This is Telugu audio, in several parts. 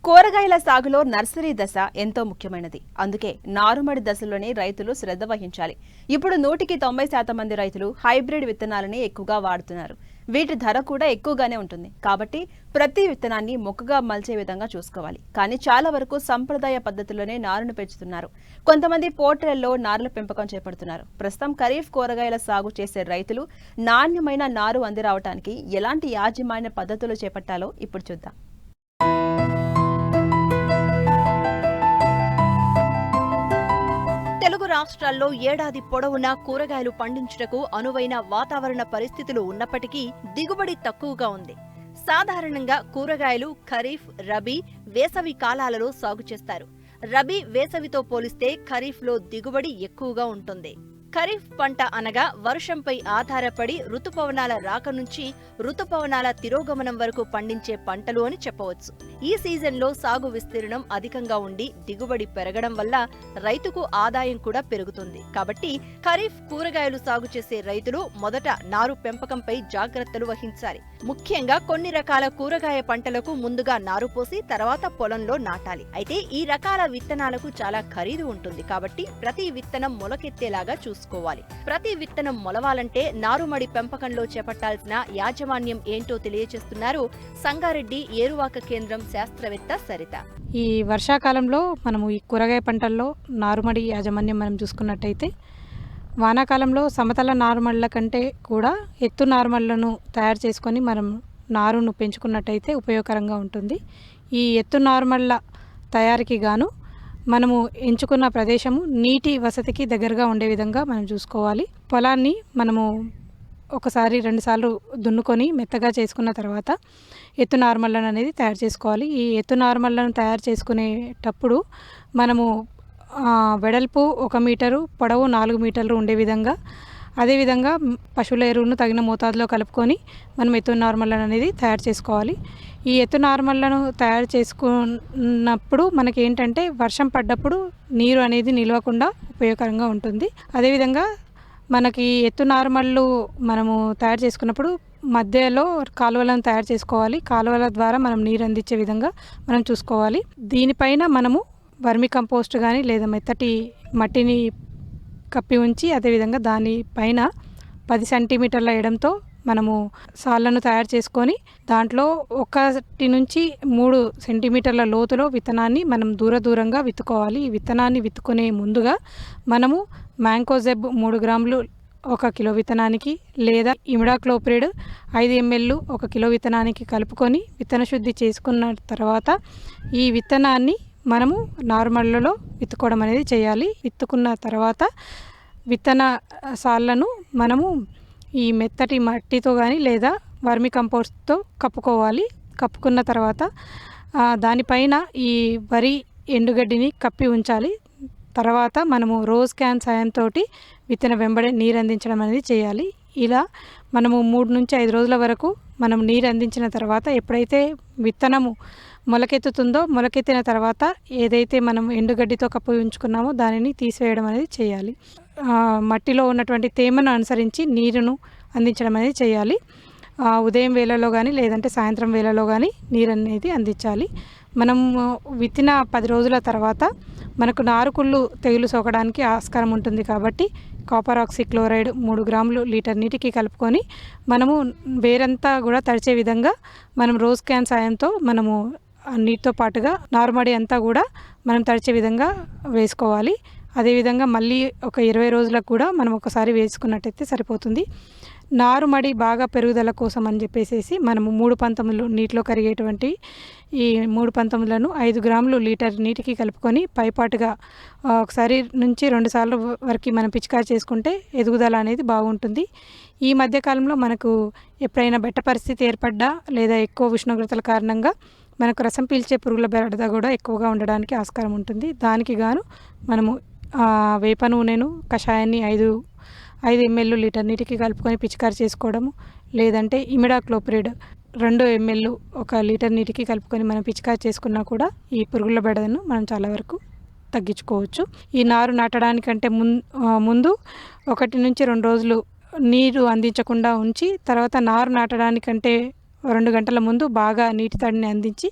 కూరగాయల సాగులో నర్సరీ దశ ఎంతో ముఖ్యమైనది. అందుకే నారుమడి దశలోనే రైతులు శ్రద్ధ వహించాలి. ఇప్పుడు 190% మంది రైతులు హైబ్రిడ్ విత్తనాలని ఎక్కువగా వాడుతున్నారు. వీటి ధర కూడా ఎక్కువగానే ఉంటుంది. కాబట్టి ప్రతి విత్తనాన్ని మొక్కగా మలిచే విధంగా చూసుకోవాలి. కానీ చాలా వరకు సంప్రదాయ పద్ధతిలోనే నారును పెంచుతున్నారు. కొంతమంది పోర్టల్లో నారుల పెంపకం చేపడుతున్నారు. ప్రస్తుతం ఖరీఫ్ కూరగాయల సాగు చేసే రైతులు నాణ్యమైన నారు అందిరావడానికి ఎలాంటి యాజమాన్య పద్ధతులు చేపట్టాలో ఇప్పుడు చూద్దాం. తెలుగు రాష్ట్రాల్లో ఏడాది పొడవునా కూరగాయలు పండించుటకు అనువైన వాతావరణ పరిస్థితులు ఉన్నప్పటికీ దిగుబడి తక్కువగా ఉంది. సాధారణంగా కూరగాయలు ఖరీఫ్, రబీ, వేసవి కాలాలలో సాగు చేస్తారు. రబీ, వేసవితో పోలిస్తే ఖరీఫ్లో దిగుబడి ఎక్కువగా ఉంటుంది. ఖరీఫ్ పంట అనగా వర్షంపై ఆధారపడి ఋతుపవనాల రాక నుంచి ఋతుపవనాల తిరోగమనం వరకు పండించే పంటలు అని చెప్పవచ్చు. ఈ సీజన్లో సాగు విస్తీర్ణం అధికంగా ఉండి దిగుబడి పెరగడం వల్ల రైతుకు ఆదాయం కూడా పెరుగుతుంది. కాబట్టి ఖరీఫ్ కూరగాయలు సాగు చేసే రైతులు మొదట నారు పెంపకంపై జాగ్రత్తలు వహించాలి. ముఖ్యంగా కొన్ని రకాల కూరగాయ పంటలకు ముందుగా నారు పోసి తర్వాత పొలంలో నాటాలి. అయితే ఈ రకాల విత్తనాలకు చాలా ఖరీదు ఉంటుంది. కాబట్టి ప్రతి విత్తనం మొలకెత్తేలాగా చూసుకోవాలి. ప్రతి విత్తనం మొలవాలంటే నారుమడి పెంపకంలో చేపట్టాల్సిన యాజమాన్యం ఏంటో తెలియజేస్తున్నారు సంగారెడ్డి ఏరువాక కేంద్రం శాస్త్రవేత్త సరిత. ఈ వర్షాకాలంలో మనము ఈ కూరగాయ పంటల్లో నారుమడి యాజమాన్యం మనం చూసుకున్నట్టయితే వానాకాలంలో సమతల నారుమళ్ళ కంటే కూడా ఎత్తు నారుమళ్లను తయారు చేసుకొని మనం నారును పెంచుకున్నట్టయితే ఉపయోగకరంగా ఉంటుంది. ఈ ఎత్తు నారుమళ్ళ తయారీకి గాను మనము ఎంచుకున్న ప్రదేశము నీటి వసతికి దగ్గరగా ఉండే విధంగా మనం చూసుకోవాలి. పొలాన్ని మనము ఒకసారి 2 సార్లు దున్నుకొని మెత్తగా చేసుకున్న తర్వాత ఎత్తు నార్మల్లను అనేది తయారు చేసుకోవాలి. ఈ ఎత్తు నార్మల్లను తయారు చేసుకునేటప్పుడు మనము వెడల్పు 1 మీటరు, పొడవు 4 మీటర్లు ఉండే విధంగా, అదేవిధంగా పశువుల ఎరువును తగిన మోతాదులో కలుపుకొని మనం ఎత్తు నార్మల్లను అనేది తయారు చేసుకోవాలి. ఈ ఎత్తు నార్మల్లను తయారు చేసుకున్నప్పుడు మనకి ఏంటంటే వర్షం పడ్డప్పుడు నీరు అనేది నిలవకుండా ఉపయోగకరంగా ఉంటుంది. అదేవిధంగా మనకి ఎత్తు నార్మళ్ళు మనము తయారు చేసుకున్నప్పుడు మధ్యలో కాలువలను తయారు చేసుకోవాలి. కాలువల ద్వారా మనం నీరు అందించే విధంగా మనం చూసుకోవాలి. దీనిపైన మనము వర్మి కంపోస్ట్ కానీ లేదా మెత్తటి మట్టిని కప్పి ఉంచి అదేవిధంగా దానిపైన 10 సెంటీమీటర్ల ఎడంతో మనము సాళ్లను తయారు చేసుకొని దాంట్లో 1 నుంచి 3 సెంటీమీటర్ల లోతులో విత్తనాన్ని మనం దూరంగా విత్తుకోవాలి. ఈ విత్తనాన్ని విత్తుకునే ముందుగా మనము మ్యాంకోజెబ్ 3 గ్రాములు 1 కిలో విత్తనానికి లేదా ఇమిడాక్లోప్రిడ్ 5 ml 1 కిలో విత్తనానికి కలుపుకొని విత్తన శుద్ధి చేసుకున్న తర్వాత ఈ విత్తనాన్ని మనము నార్మల్లలో విత్తుకోవడం అనేది చేయాలి. విత్తుకున్న తర్వాత విత్తన సాళ్లను మనము ఈ మెత్తటి మట్టితో కానీ లేదా వర్మి కంపోస్ట్తో కప్పుకోవాలి. కప్పుకున్న తర్వాత దానిపైన ఈ వరి ఎండుగడ్డిని కప్పి ఉంచాలి. తర్వాత మనము రోజ్ క్యాన్ సాయంతో విత్తన వెంబడే నీరు అందించడం అనేది చేయాలి. ఇలా మనము 3 నుంచి 5 రోజుల వరకు మనం నీరు అందించిన తర్వాత ఎప్పుడైతే విత్తనము మొలకెత్తుతుందో మొలకెత్తిన తర్వాత ఏదైతే మనం ఎండుగడ్డితో కప్పి ఉంచుకున్నామో దానిని తీసివేయడం అనేది చేయాలి. మట్టిలో ఉన్నటువంటి తేమను అనుసరించి నీరును అందించడం అనేది చేయాలి. ఉదయం వేళలో కానీ లేదంటే సాయంత్రం వేళలో కానీ నీరు అనేది అందించాలి. మనం విత్తిన 10 రోజుల తర్వాత మనకు నారుకుళ్ళు తెగులు సోకడానికి ఆస్కారం ఉంటుంది. కాబట్టి కాపర్ ఆక్సిక్లోరైడ్ 3 గ్రాములు లీటర్ నీటికి కలుపుకొని మనము వేరంతా కూడా తడిచే విధంగా మనం రోజ్ క్యాన్ సాయంతో మనము నీటితో పాటుగా నారుమడి అంతా కూడా మనం తడిచే విధంగా వేసుకోవాలి. అదేవిధంగా మళ్ళీ ఒక 20 రోజులకు కూడా మనం ఒకసారి వేసుకున్నట్టయితే సరిపోతుంది. నారుమడి బాగా పెరుగుదల కోసం అని చెప్పేసి మనము 3 పంతములు నీటిలో కరిగేటువంటి ఈ 3 పంతములను 5 గ్రాములు లీటర్ నీటికి కలుపుకొని పైపాటుగా ఒకసారి నుంచి 2 సార్లు వరకు మనం పిచికారి చేసుకుంటే ఎదుగుదల అనేది బాగుంటుంది. ఈ మధ్యకాలంలో మనకు ఎప్పుడైనా బెట్ట పరిస్థితి ఏర్పడ్డా లేదా ఎక్కువ ఉష్ణోగ్రతల కారణంగా మనకు రసం పీల్చే పురుగుల బెడద కూడా ఎక్కువగా ఉండడానికి ఆస్కారం ఉంటుంది. దానికి గాను మనము వేప నూనెను కషాయాన్ని 5 ml లీటర్ నీటికి కలుపుకొని పిచికారి చేసుకోవడము, లేదంటే ఇమిడాక్లోప్రిడ్ 2 ml 1 లీటర్ నీటికి కలుపుకొని మనం పిచికారి చేసుకున్నా కూడా ఈ పురుగుల బెడదను మనం చాలా వరకు తగ్గించుకోవచ్చు. ఈ నారు నాటడానికంటే ముందు 1 నుంచి 2 రోజులు నీరు అందించకుండా ఉంచి తర్వాత నారు నాటడానికంటే 2 గంటల ముందు బాగా నీటి తడిని అందించి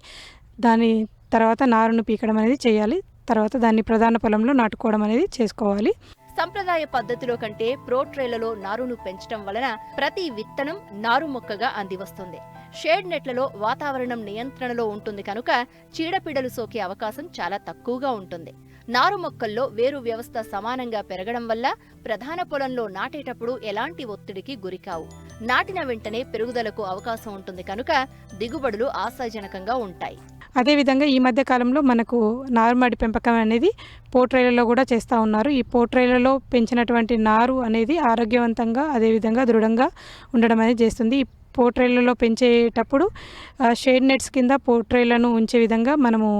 దాని తర్వాత నారును పీకడం అనేది చేయాలి. తర్వాత దాన్ని ప్రధాన పొలంలో నాటుకోవడం అనేది చేసుకోవాలి. సంప్రదాయ పద్ధతిలో కంటే ప్రోట్రేలలో నారును పెంచడం వలన ప్రతి విత్తనం నారు మొక్కగా అందివస్తుంది. షేడ్ నెట్లలో వాతావరణం నియంత్రణలో ఉంటుంది కనుక చీడపీడలు సోకే అవకాశం చాలా తక్కువగా ఉంటుంది. నారు మొక్కల్లో వేరు వ్యవస్థ సమానంగా పెరగడం వల్ల ప్రధాన పొలంలో నాటేటప్పుడు ఎలాంటి ఒత్తిడికి గురికావు. నాటిన వెంటనే పెరుగుదలకు అవకాశం ఉంటుంది కనుక దిగుబడులు ఆశాజనకంగా ఉంటాయి. అదేవిధంగా ఈ మధ్య కాలంలో మనకు నారుమడి పెంపకం అనేది పోట్రేలలో కూడా చేస్తూ ఉన్నారు. ఈ పోట్రేలలో పెంచినటువంటి నారు అనేది ఆరోగ్యవంతంగా అదేవిధంగా దృఢంగా ఉండడం అనేది చేస్తుంది. ఈ పోట్రేలలో పెంచేటప్పుడు షేడ్ నెట్స్ కింద పోట్రేలను ఉంచే విధంగా మనము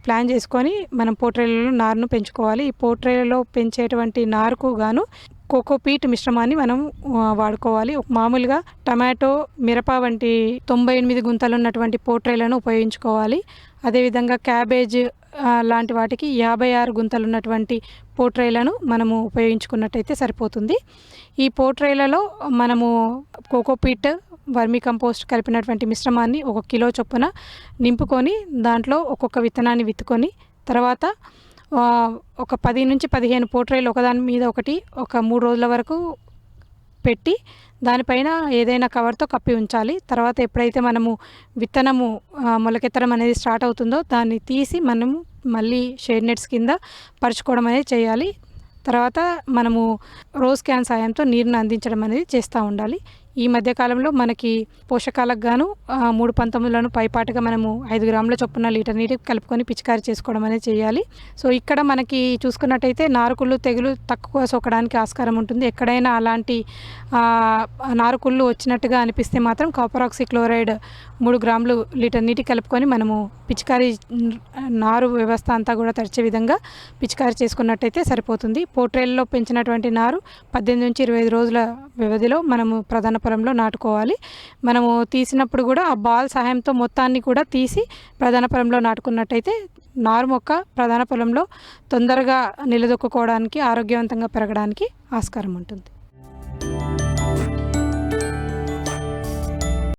ప్లాన్ చేసుకొని మనం పోట్రేలలో నారును పెంచుకోవాలి. ఈ పోట్రేలలో పెంచేటువంటి నారుకు గాను కోకోపీట్ మిశ్రమాన్ని మనం వాడుకోవాలి. మామూలుగా టమాటో, మిరప వంటి 98 గుంతలు ఉన్నటువంటి పోట్రేలను ఉపయోగించుకోవాలి. అదేవిధంగా క్యాబేజ్ లాంటి వాటికి 56 గుంతలు ఉన్నటువంటి పోట్రేలను మనము ఉపయోగించుకున్నట్టయితే సరిపోతుంది. ఈ పోట్రేలలో మనము కోకోపీట్, వర్మీ కంపోస్ట్ కలిపినటువంటి మిశ్రమాన్ని 1 కిలో చొప్పున నింపుకొని దాంట్లో ఒక్కొక్క విత్తనాన్ని విత్తుకొని తర్వాత ఒక 10 నుంచి 15 పోట్రేలు ఒకదాని మీద ఒకటి ఒక 3 రోజుల వరకు పెట్టి దానిపైన ఏదైనా కవర్తో కప్పి ఉంచాలి. తర్వాత ఎప్పుడైతే మనము విత్తనము మొలకెత్తడం అనేది స్టార్ట్ అవుతుందో దాన్ని తీసి మనము మళ్ళీ షేడ్ నెట్స్ కింద పరుచుకోవడం అనేది చేయాలి. తర్వాత మనము రోజ్ క్యాన్ సాయంతో నీరుని అందించడం అనేది చేస్తూ ఉండాలి. ఈ మధ్యకాలంలో మనకి పోషకాలకు గాను 3/19లను పైపాటుగా మనము 5 గ్రాముల చొప్పున లీటర్ నీటి కలుపుకొని పిచికారీ చేసుకోవడం అనేది చేయాలి. సో ఇక్కడ మనకి చూసుకున్నట్టయితే నారుకుళ్ళు తెగులు తక్కువ సోకడానికి ఆస్కారం ఉంటుంది. ఎక్కడైనా అలాంటి నారుకుళ్ళు వచ్చినట్టుగా అనిపిస్తే మాత్రం కాపర్ ఆక్సీ క్లోరైడ్ 3 గ్రాములు లీటర్ నీటి కలుపుకొని మనము పిచికారీ నారు వ్యవస్థ అంతా కూడా తడిచే విధంగా పిచికారీ చేసుకున్నట్టయితే సరిపోతుంది. పోట్రేల్లో పెంచినటువంటి నారు 18 నుంచి 25 రోజుల వ్యవధిలో మనము ప్రధాన పొలంలో నాటుకోవాలి. మనము తీసినప్పుడు కూడా ఆ బాల్ సహాయంతో మొత్తాన్ని కూడా తీసి ప్రధాన పొలంలో నాటుకున్నట్టయితే నారు మొక్క ప్రధాన పొలంలో తొందరగా నిలదొక్కుకోవడానికి ఆరోగ్యవంతంగా పెరగడానికి ఆస్కారం ఉంటుంది.